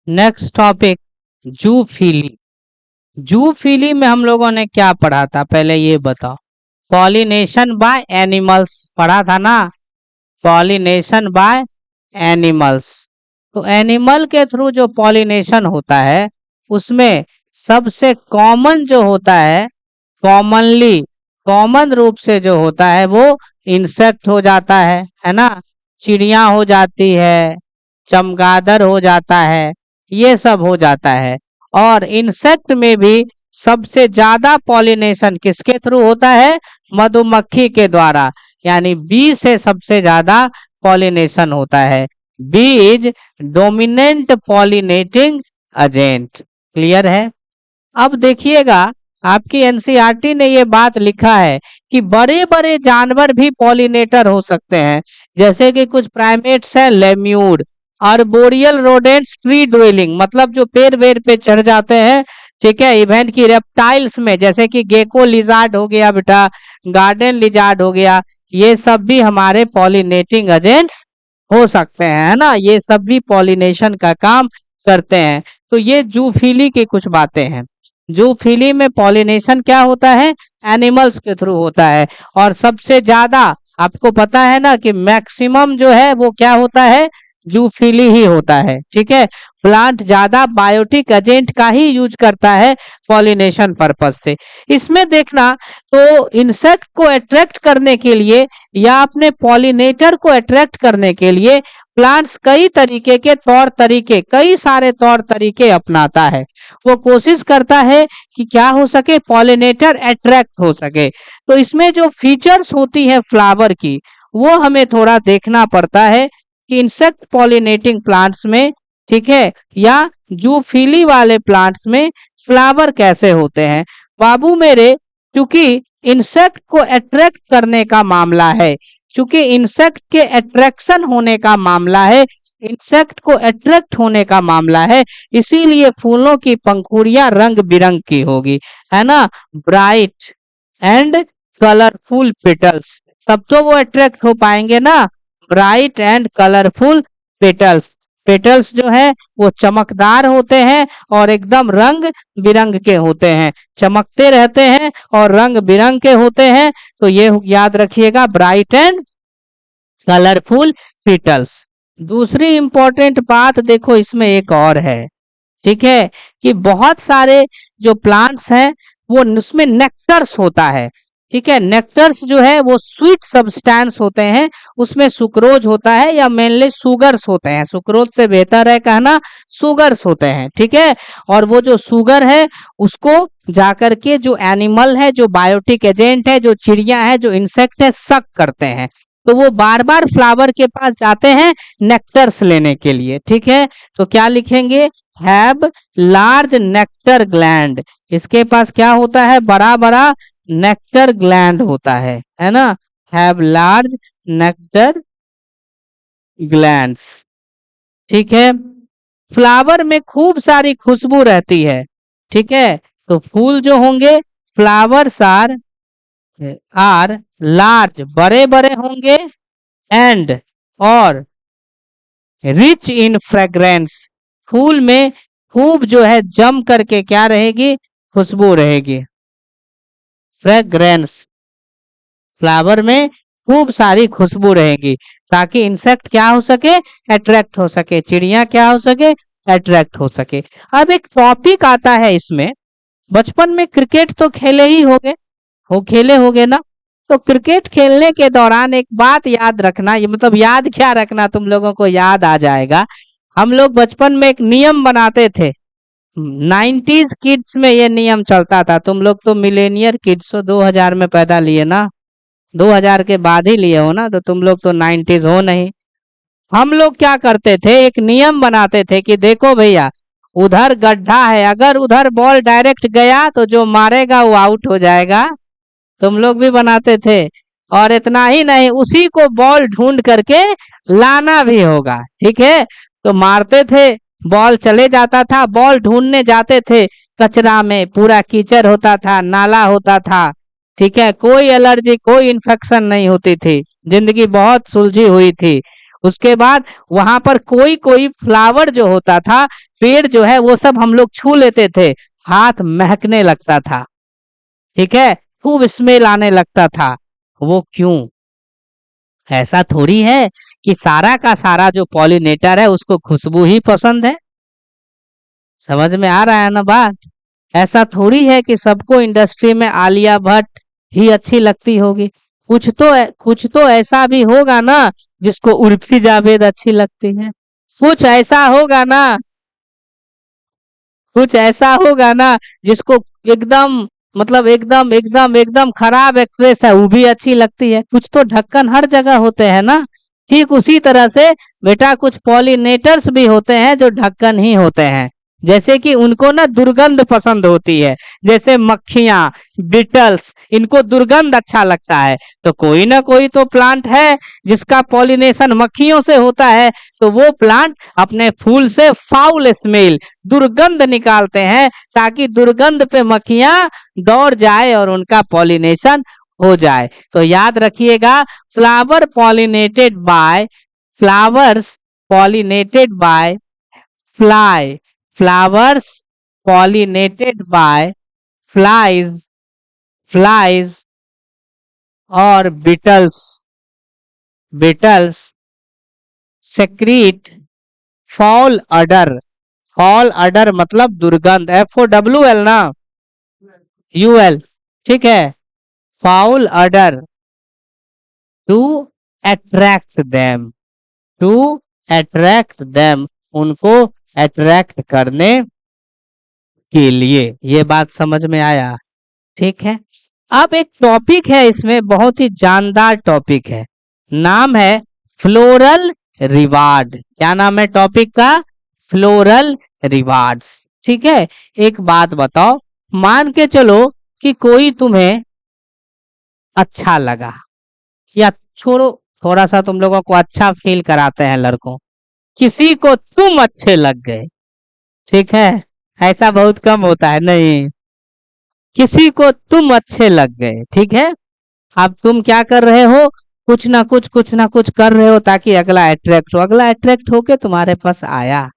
Next topic, zoophily. Zoophily में हम लोगों ने क्या पढ़ा था, पहले ये बताओ। पॉलिनेशन बाय एनिमल्स पढ़ा था ना, पॉलिनेशन बाय एनिमल्स। तो एनिमल के थ्रू जो पॉलिनेशन होता है उसमें सबसे कॉमन जो होता है, कॉमन रूप से जो होता है वो इंसेक्ट हो जाता है ना। चिड़िया हो जाती है, चमगादड़ हो जाता है, ये सब हो जाता है। और इंसेक्ट में भी सबसे ज्यादा पॉलिनेशन किसके थ्रू होता है, मधुमक्खी के द्वारा, यानी बी से सबसे ज्यादा पॉलिनेशन होता है। Bee is dominant pollinating agent. Clear है। अब देखिएगा, आपकी एनसीईआरटी ने ये बात लिखा है कि बड़े बड़े जानवर भी पॉलिनेटर हो सकते हैं, जैसे कि कुछ प्राइमेट्स हैं lemur, arboreal rodents tree dwelling, मतलब जो पेड़ वेड़ पे चढ़ जाते हैं, ठीक है। इवेंट की रेप्टाइल्स में जैसे कि गेको लिजार्ड हो गया बेटा, गार्डन लिजार्ड हो गया, ये सब भी हमारे पॉलिनेटिंग एजेंट्स हो सकते हैं, है ना। ये सब भी पॉलिनेशन का काम करते हैं। तो ये जूफिली की कुछ बातें हैं। जूफिली में पॉलिनेशन क्या होता है, एनिमल्स के थ्रू होता है। और सबसे ज्यादा आपको पता है ना कि मैक्सिमम जो है वो क्या होता है, जूफिली ही होता है, ठीक है। प्लांट ज्यादा बायोटिक एजेंट का ही यूज करता है पॉलिनेशन पर्पज से। इसमें देखना, तो इंसेक्ट को अट्रैक्ट करने के लिए या अपने पॉलिनेटर को अट्रैक्ट करने के लिए प्लांट्स कई तरीके के तौर तरीके, कई सारे तौर तरीके अपनाता है। वो कोशिश करता है कि क्या हो सके, पॉलिनेटर अट्रैक्ट हो सके। तो इसमें जो फीचर्स होती है फ्लावर की, वो हमें थोड़ा देखना पड़ता है कि इंसेक्ट पॉलिनेटिंग प्लांट्स में, ठीक है, या जूफिली वाले प्लांट्स में फ्लावर कैसे होते हैं। बाबू मेरे, क्योंकि इंसेक्ट को अट्रैक्ट करने का मामला है, क्योंकि इंसेक्ट के अट्रैक्शन होने का मामला है, इंसेक्ट को अट्रैक्ट होने का मामला है, इसीलिए फूलों की पंखुड़ियां रंग बिरंग की होगी, है ना। ब्राइट एंड कलरफुल पेटल्स, तब तो वो अट्रैक्ट हो पाएंगे ना। Bright and colourful petals, petals जो है वो चमकदार होते हैं और एकदम रंग बिरंग के होते हैं, चमकते रहते हैं और रंग बिरंग के होते हैं। तो ये याद रखिएगा, ब्राइट एंड कलरफुल पेटल्स। दूसरी इंपॉर्टेंट बात देखो इसमें एक और है, ठीक है, कि बहुत सारे जो प्लांट्स हैं वो उसमें नेक्टर्स होता है, ठीक है। नेक्टर्स जो है वो स्वीट सब्सटेंस होते हैं, उसमें सुक्रोज होता है या मेनली सुगर्स होते हैं, सुक्रोज से बेहतर है कहना सुगर्स होते हैं, ठीक है। और वो जो सुगर है उसको जाकर के जो एनिमल है, जो बायोटिक एजेंट है, जो चिड़िया है, जो इंसेक्ट है, सक करते हैं। तो वो बार बार फ्लावर के पास जाते हैं नेक्टर्स लेने के लिए, ठीक है। तो क्या लिखेंगे, हैव लार्ज नेक्टर ग्लैंड, इसके पास क्या होता है, बड़ा बड़ा नेक्टर ग्लैंड होता है ना। हैव लार्ज नेक्टर ग्लैंड्स, ठीक है। फ्लावर में खूब सारी खुशबू रहती है, ठीक है। तो फूल जो होंगे, फ्लावर्स आर लार्ज, बड़े बड़े होंगे, एंड और रिच इन फ्रेग्रेंस, फूल में खूब जो है जम करके क्या रहेगी, खुशबू रहेगी। फ्रेग्रेंस, फ्लावर में खूब सारी खुशबू रहेगी ताकि इंसेक्ट क्या हो सके, अट्रैक्ट हो सके, चिड़िया क्या हो सके, अट्रैक्ट हो सके। अब एक टॉपिक आता है इसमें, बचपन में क्रिकेट तो खेले ही होगे, हो खेले होगे ना। तो क्रिकेट खेलने के दौरान एक बात याद रखना, ये मतलब याद क्या रखना, तुम लोगों को याद आ जाएगा। हम लोग बचपन में एक नियम बनाते थे, 90s किड्स में ये नियम चलता था। तुम लोग तो मिलेनियर किड्स हो, 2000 में पैदा लिए ना, 2000 के बाद ही लिए हो ना, तो तुम लोग तो 90s हो नहीं। हम लोग क्या करते थे, एक नियम बनाते थे कि देखो भैया, उधर गड्ढा है, अगर उधर बॉल डायरेक्ट गया तो जो मारेगा वो आउट हो जाएगा। तुम लोग भी बनाते थे। और इतना ही नहीं, उसी को बॉल ढूंढ करके लाना भी होगा, ठीक है। तो मारते थे, बॉल चले जाता था, बॉल ढूंढने जाते थे, कचरा में पूरा कीचड़ होता था, नाला होता था, ठीक है। कोई एलर्जी, कोई इन्फेक्शन नहीं होती थी, जिंदगी बहुत सुलझी हुई थी। उसके बाद वहां पर कोई कोई फ्लावर जो होता था, पेड़ जो है वो सब हम लोग छू लेते थे, हाथ महकने लगता था, ठीक है, खूब स्मेल आने लगता था। वो क्यों? ऐसा थोड़ी है कि सारा का सारा जो पॉलिनेटर है उसको खुशबू ही पसंद है। समझ में आ रहा है ना बात? ऐसा थोड़ी है कि सबको इंडस्ट्री में आलिया भट्ट ही अच्छी लगती होगी। कुछ तो ऐसा भी होगा ना जिसको उर्फी जावेद अच्छी लगती है। कुछ ऐसा होगा ना, कुछ ऐसा होगा ना जिसको एकदम, मतलब एकदम एकदम एकदम खराब एक्ट्रेस है वो भी अच्छी लगती है। कुछ तो ढक्कन हर जगह होते हैं ना। ठीक उसी तरह से बेटा कुछ पॉलिनेटर्स भी होते हैं जो ढक्कन ही होते हैं। जैसे कि उनको ना दुर्गंध पसंद होती है, जैसे मक्खियां, बिटल्स, इनको दुर्गंध अच्छा लगता है। तो कोई ना कोई तो प्लांट है जिसका पॉलिनेशन मक्खियों से होता है, तो वो प्लांट अपने फूल से फाउल स्मेल, दुर्गंध निकालते हैं ताकि दुर्गंध पे मक्खियां दौड़ जाए और उनका पॉलिनेशन हो जाए। तो याद रखिएगा, flower pollinated bye, flowers pollinated bye fly, flowers pollinated by flies, flies और beetles secrete foul odor, foul odor मतलब दुर्गंध, FOWL ना, UL, ठीक है, foul odor to attract them, to attract them, उनको अट्रैक्ट करने के लिए। ये बात समझ में आया? ठीक है। अब एक टॉपिक है इसमें, बहुत ही जानदार टॉपिक है, नाम है फ्लोरल रिवार्ड। क्या नाम है टॉपिक का? Floral rewards. ठीक है। एक बात बताओ, मान के चलो कि कोई तुम्हें अच्छा लगा, या छोड़ो, थोड़ा सा तुम लोगों को अच्छा फील कराते हैं लड़कों, किसी को तुम अच्छे लग गए, ठीक है, ऐसा बहुत कम होता है, नहीं, किसी को तुम अच्छे लग गए, ठीक है। अब तुम क्या कर रहे हो? कुछ ना कुछ कर रहे हो ताकि अगला अट्रैक्ट हो, अगला अट्रैक्ट होके तुम्हारे पास आया,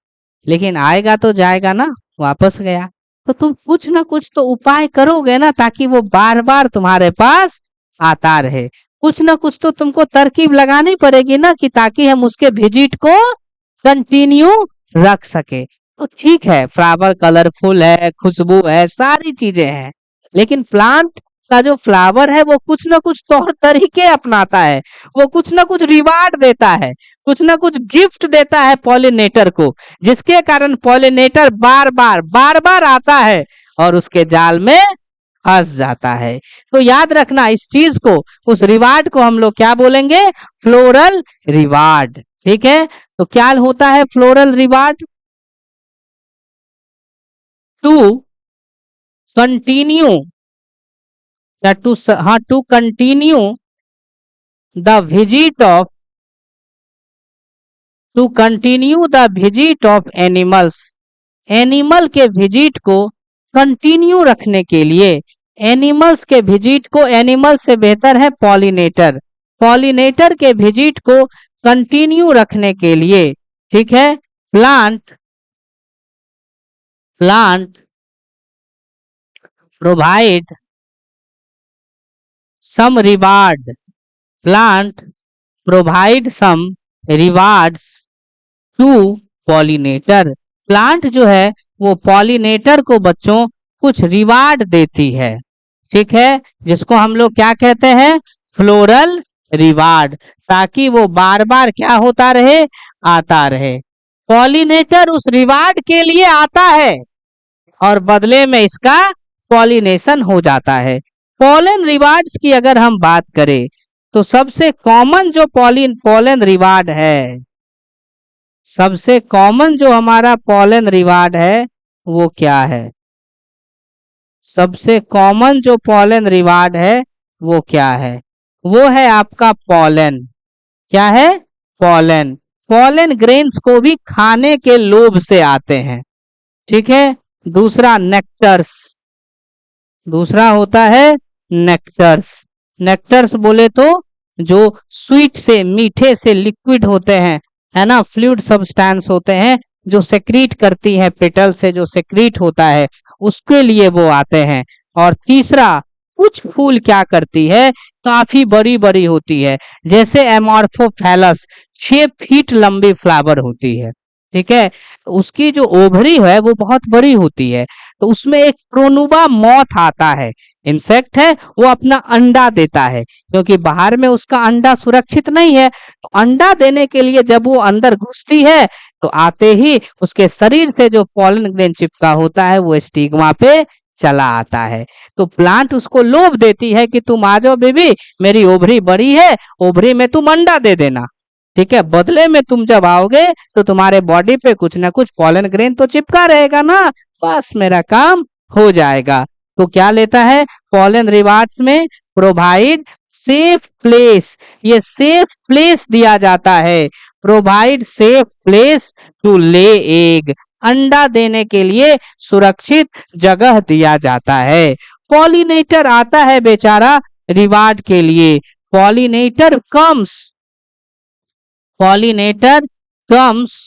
लेकिन आएगा तो जाएगा ना, वापस गया। तो तुम कुछ ना कुछ तो उपाय करोगे ना ताकि वो बार बार तुम्हारे पास आता रहे। कुछ ना कुछ तो तुमको तरकीब लगानी पड़ेगी ना, कि ताकि हम उसके विजिट को कंटिन्यू रख सके। तो ठीक है, फ्लावर कलरफुल है, खुशबू है, सारी चीजें हैं, लेकिन प्लांट का जो फ्लावर है वो कुछ ना कुछ तौर तरीके अपनाता है, वो कुछ ना कुछ रिवार्ड देता है, कुछ ना कुछ गिफ्ट देता है पॉलिनेटर को, जिसके कारण पॉलिनेटर बार बार आता है और उसके जाल में फंस जाता है। तो याद रखना इस चीज को, उस रिवार्ड को हम लोग क्या बोलेंगे? Floral reward. ठीक है। तो क्या होता है floral reward? To continue, to continue the visit of, to continue the visit of animals, animal के विजिट को कंटिन्यू रखने के लिए, एनिमल्स के विजिट को, एनिमल से बेहतर है पॉलिनेटर, पॉलिनेटर के विजिट को कंटिन्यू रखने के लिए, ठीक है, plant provide some reward, plant provide some rewards to pollinator, plant जो है वो पॉलिनेटर को बच्चों कुछ रिवार्ड देती है, ठीक है, जिसको हम लोग क्या कहते हैं? फ्लोरल रिवार्ड, ताकि वो बार बार क्या होता रहे? आता रहे। पॉलिनेटर उस रिवार्ड के लिए आता है और बदले में इसका पॉलिनेशन हो जाता है। पॉलन रिवार्ड्स की अगर हम बात करें तो सबसे कॉमन जो पॉलन रिवार्ड है, सबसे कॉमन जो हमारा पॉलन रिवार्ड है वो क्या है? सबसे कॉमन जो पॉलन रिवार्ड है वो क्या है? वो है आपका पॉलन। क्या है? पॉलन। पॉलन ग्रेन्स को भी खाने के लोभ से आते हैं, ठीक है। दूसरा नेक्टर्स, दूसरा होता है नेक्टर्स। नेक्टर्स बोले तो जो स्वीट से, मीठे से लिक्विड होते हैं, है ना, फ्लूइड सब्सटेंस होते हैं जो सेक्रीट करती है, पेटल से जो सेक्रीट होता है उसके लिए वो आते हैं। और तीसरा, कुछ फूल क्या करती है, काफी बड़ी बड़ी होती है, जैसे एमॉर्फोफैलस 6 फीट लंबी फ्लावर होती है, ठीक है। उसकी जो ओवरी है वो बहुत बड़ी होती है, तो उसमें एक प्रोनुबा मॉथ आता है, इंसेक्ट है, वो अपना अंडा देता है, क्योंकि बाहर में उसका अंडा सुरक्षित नहीं है, तो अंडा देने के लिए जब वो अंदर घुसती है तो आते ही उसके शरीर से जो पॉलन ग्रेन चिपका होता है वो स्टिग्मा पे चला आता है। तो प्लांट उसको लोभ देती है कि तुम आ जाओ बेबी, मेरी ओवरी बड़ी है, ओवरी में तुम अंडा दे देना, ठीक है, बदले में तुम जब आओगे तो तुम्हारे बॉडी पे कुछ ना कुछ पॉलन ग्रेन तो चिपका रहेगा ना, बस मेरा काम हो जाएगा। तो क्या लेता है, पॉलन रिवार्ड्स में प्रोवाइड सेफ प्लेस, ये सेफ प्लेस दिया जाता है, provide safe place to lay egg, अंडा देने के लिए सुरक्षित जगह दिया जाता है। पॉलिनेटर आता है बेचारा रिवार्ड के लिए, पॉलिनेटर कम्स, पॉलिनेटर कम्स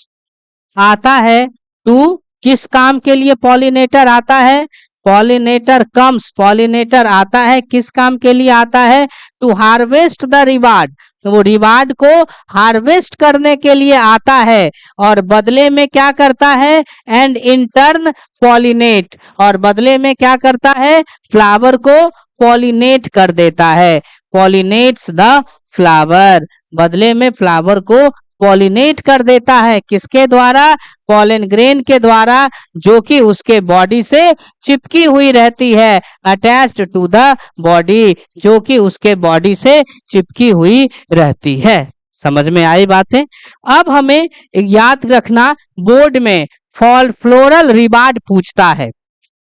आता है टू, किस काम के लिए पॉलिनेटर आता है, पॉलिनेटर कम्स, पॉलिनेटर आता है किस काम के लिए आता है, टू हार्वेस्ट द रिवार्ड, तो वो रिवार्ड को हार्वेस्ट करने के लिए आता है, और बदले में क्या करता है, एंड इन टर्न पॉलिनेट, और बदले में क्या करता है, फ्लावर को पॉलिनेट कर देता है, पॉलिनेट्स द फ्लावर, बदले में फ्लावर को पॉलिनेट कर देता है, किसके द्वारा, पॉलन ग्रेन के द्वारा, जो कि उसके बॉडी से चिपकी हुई रहती है, अटैच्ड टू द बॉडी, जो कि उसके बॉडी से चिपकी हुई रहती है। समझ में आई बातें। अब हमें याद रखना, बोर्ड में फ्लोरल रिवार्ड पूछता है,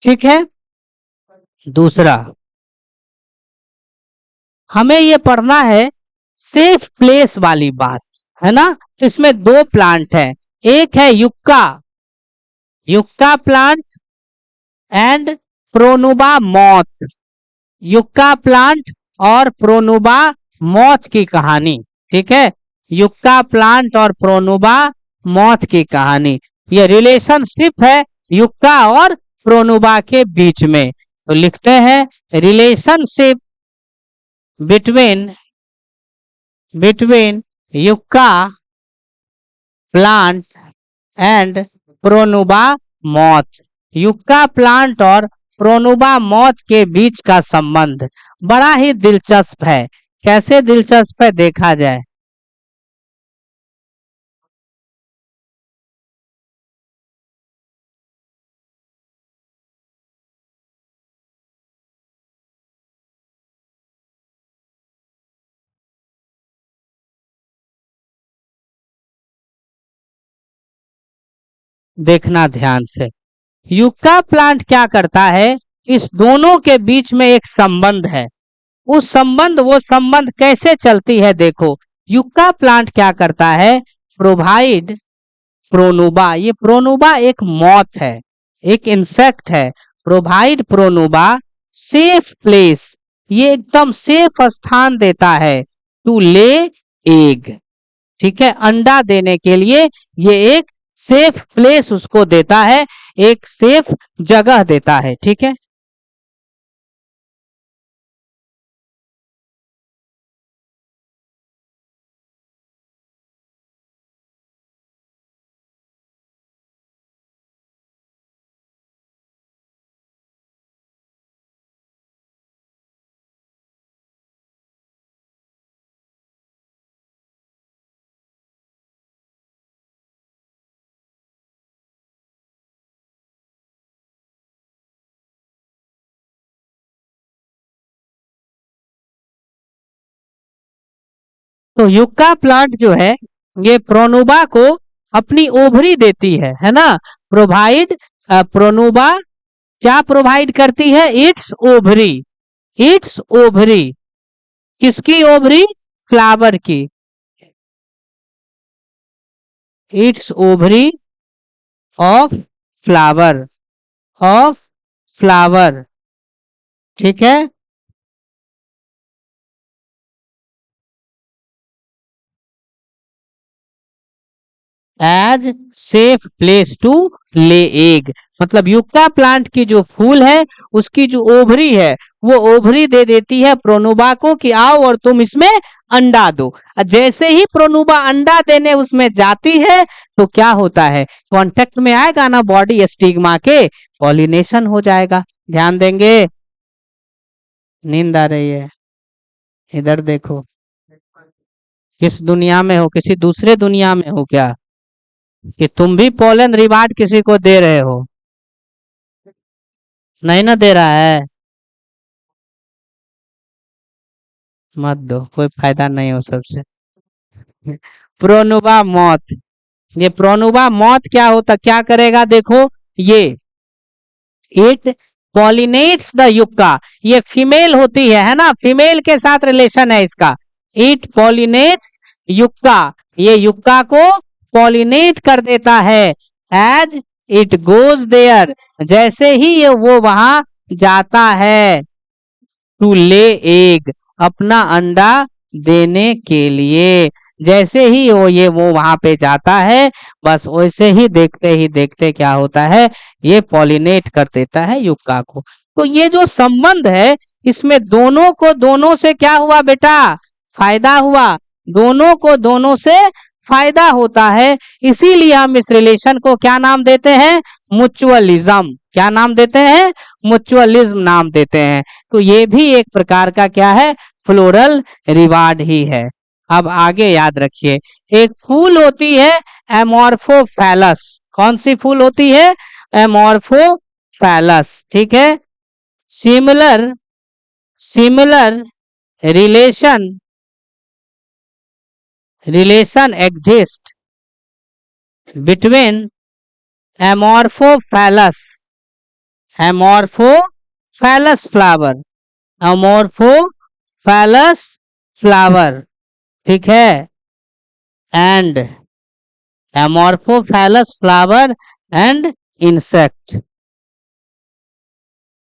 ठीक है। दूसरा हमें ये पढ़ना है सेफ प्लेस वाली बात, है ना। तो इसमें दो प्लांट है, एक है yucca, yucca plant and Pronuba moth, yucca plant और प्रोनुबा मॉथ की कहानी, ठीक है, युक्का प्लांट और प्रोनुबा मॉथ की कहानी, ये रिलेशनशिप है युक्का और प्रोनुबा के बीच में। तो लिखते हैं relationship between yucca plant and Pronuba moth, yucca plant और प्रोनुबा मॉथ के बीच का संबंध बड़ा ही दिलचस्प है। कैसे दिलचस्प है देखा जाए। देखना ध्यान से, युक्का प्लांट क्या करता है, इस दोनों के बीच में एक संबंध है, उस संबंध, वो संबंध कैसे चलती है देखो। युक्का प्लांट क्या करता है, प्रोवाइड प्रोनुबा, ये प्रोनुबा एक मॉथ है, एक इंसेक्ट है, प्रोवाइड प्रोनुबा सेफ प्लेस, ये एकदम सेफ स्थान देता है, टू ले एग, ठीक है, अंडा देने के लिए ये एक सेफ प्लेस उसको देता है, एक सेफ जगह देता है, ठीक है। तो युक्का प्लांट जो है ये प्रोनुबा को अपनी ओवरी देती है ना, प्रोवाइड, प्रोनुबा क्या प्रोवाइड करती है, इट्स ओवरी, इट्स ओवरी, किसकी ओवरी, फ्लावर की, it's ovary of flower, of flower, ठीक है। As safe place to lay egg. मतलब युक्का प्लांट की जो फूल है उसकी जो ओवरी है वो ओवरी दे देती है प्रोनुबा को कि आओ और तुम इसमें अंडा दो। जैसे ही प्रोनुबा अंडा देने उसमें जाती है तो क्या होता है, कांटेक्ट में आएगा ना बॉडी स्टिग्मा के, पॉलिनेशन हो जाएगा। ध्यान देंगे। नींद आ रही है, इधर देखो। किस दुनिया में हो, किसी दूसरे दुनिया में हो क्या कि तुम भी पोलन रिवार्ड किसी को दे रहे हो? नहीं ना दे रहा है, मत दो, कोई फायदा नहीं हो सबसे। प्रोनुबा मौत, ये प्रोनुबा मौत क्या होता, क्या करेगा देखो, ये इट पॉलिनेट्स द युक्का। ये फीमेल होती है ना, फीमेल के साथ रिलेशन है इसका। इट पॉलिनेट्स युक्का, ये युक्का को पॉलिनेट कर देता है। एज इट गोज देयर, जैसे ही ये वो वहां जाता है, टू ले एग, अपना अंडा देने के लिए। जैसे ही वो वहां पे जाता है, बस वैसे ही देखते क्या होता है, ये पॉलिनेट कर देता है युक्का को। तो ये जो संबंध है इसमें दोनों को दोनों से क्या हुआ बेटा, फायदा हुआ। दोनों को दोनों से फायदा होता है, इसीलिए हम इस रिलेशन को क्या नाम देते हैं, म्यूचुअलिज्म। क्या नाम देते हैं, म्यूचुअलिज्म नाम देते हैं। तो ये भी एक प्रकार का क्या है, फ्लोरल रिवार्ड ही है। अब आगे याद रखिए, एक फूल होती है एमोर्फोफैलस। कौन सी फूल होती है, एमोर्फोफैलस, ठीक है। Similar similar relation exist between amorphophallus flower, amorphophallus flower, ठीक है, and amorphophallus flower and insect,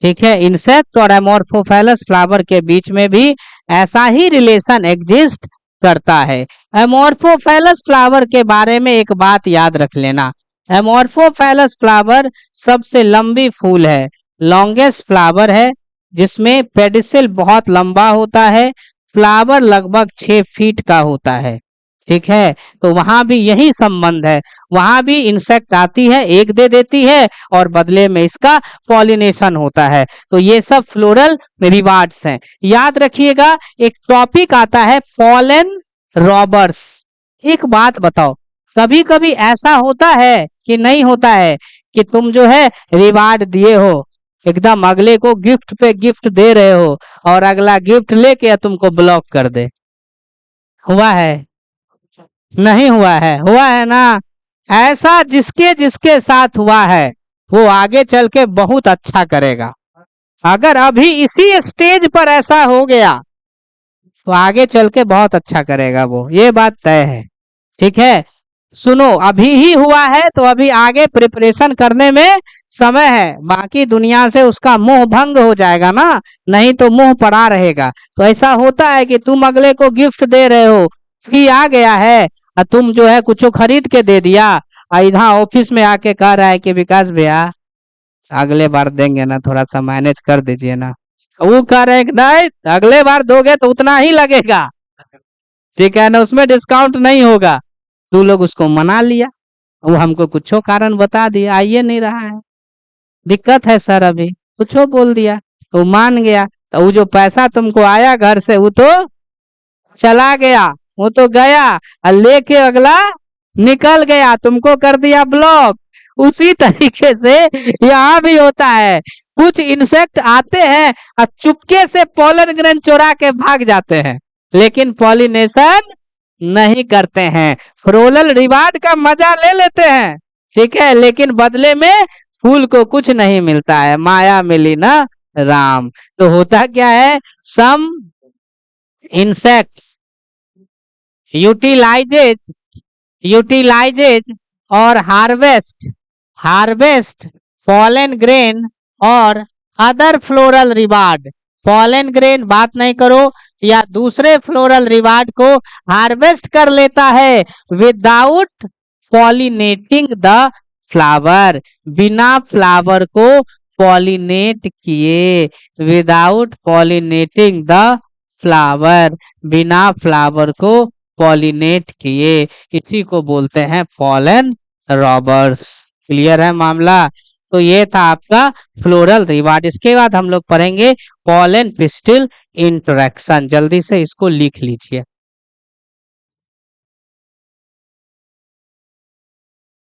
ठीक है। इंसेक्ट और एमोर्फोफैलस फ्लावर के बीच में भी ऐसा ही रिलेशन एग्जिस्ट करता है। एमोर्फोफैलस फ्लावर के बारे में एक बात याद रख लेना, एमोर्फोफैलस फ्लावर सबसे लंबी फूल है, लॉन्गेस्ट फ्लावर है, जिसमें पेडिसिल बहुत लंबा होता है, फ्लावर लगभग 6 फीट का होता है, ठीक है। तो वहां भी यही संबंध है, वहां भी इंसेक्ट आती है, एग दे देती है और बदले में इसका पॉलिनेशन होता है। तो ये सब फ्लोरल रिवार्ड्स हैं। याद रखिएगा, एक टॉपिक आता है पॉलन रॉबर्स। एक बात बताओ, कभी कभी ऐसा होता है कि नहीं होता है कि तुम जो है रिवार्ड दिए हो, एकदम अगले को गिफ्ट पे गिफ्ट दे रहे हो और अगला गिफ्ट लेके तुमको ब्लॉक कर दे, हुआ है नहीं हुआ है, हुआ है ना। ऐसा जिसके जिसके साथ हुआ है वो आगे चल के बहुत अच्छा करेगा। अगर अभी इसी स्टेज पर ऐसा हो गया तो आगे चल के बहुत अच्छा करेगा वो, ये बात तय है, ठीक है। सुनो, अभी ही हुआ है तो अभी आगे प्रिपरेशन करने में समय है, बाकी दुनिया से उसका मोह भंग हो जाएगा ना, नहीं तो मोह पड़ा रहेगा। तो ऐसा होता है कि तुम अगले को गिफ्ट दे रहे हो, फी आ गया है और तुम जो है कुछ खरीद के दे दिया, और इधर ऑफिस में आके कह रहा है कि विकास भैया अगले बार देंगे ना, थोड़ा सा मैनेज कर दीजिए ना। वो कह रहे हैं कि नहीं, अगले बार दोगे तो उतना ही लगेगा, ठीक है ना, उसमें डिस्काउंट नहीं होगा। तू लोग उसको मना लिया, वो हमको कुछ कारण बता दिया, आइए नहीं रहा है, दिक्कत है सर, अभी कुछ बोल दिया तो मान गया, तो वो जो पैसा तुमको आया घर से वो तो चला गया, वो तो गया और लेके अगला निकल गया, तुमको कर दिया ब्लॉक। उसी तरीके से यहाँ भी होता है, कुछ इंसेक्ट आते हैं और चुपके से पॉलन ग्रेन चुरा के भाग जाते हैं, लेकिन पॉलिनेशन नहीं करते हैं, फ्लोरल रिवार्ड का मजा ले लेते हैं, ठीक है, लेकिन बदले में फूल को कुछ नहीं मिलता है, माया मिली ना राम। तो होता क्या है, सम इंसेक्ट्स यूटिलाइजेज और हार्वेस्ट पॉलन ग्रेन और other floral reward. Pollen grain बात नहीं करो, या दूसरे फ्लोरल रिवार्ड को हार्वेस्ट कर लेता है विदाउट पॉलिनेटिंग द फ्लावर, बिना फ्लावर को पॉलिनेट किए, विदाउट पॉलिनेटिंग द फ्लावर, बिना फ्लावर को पॉलिनेट किए, इसी को बोलते हैं पॉलन रॉबर्स। क्लियर है मामला? तो ये था आपका फ्लोरल रिवार्ड। इसके बाद हम लोग पढ़ेंगे पॉलन पिस्टिल इंटरेक्शन। जल्दी से इसको लिख लीजिए।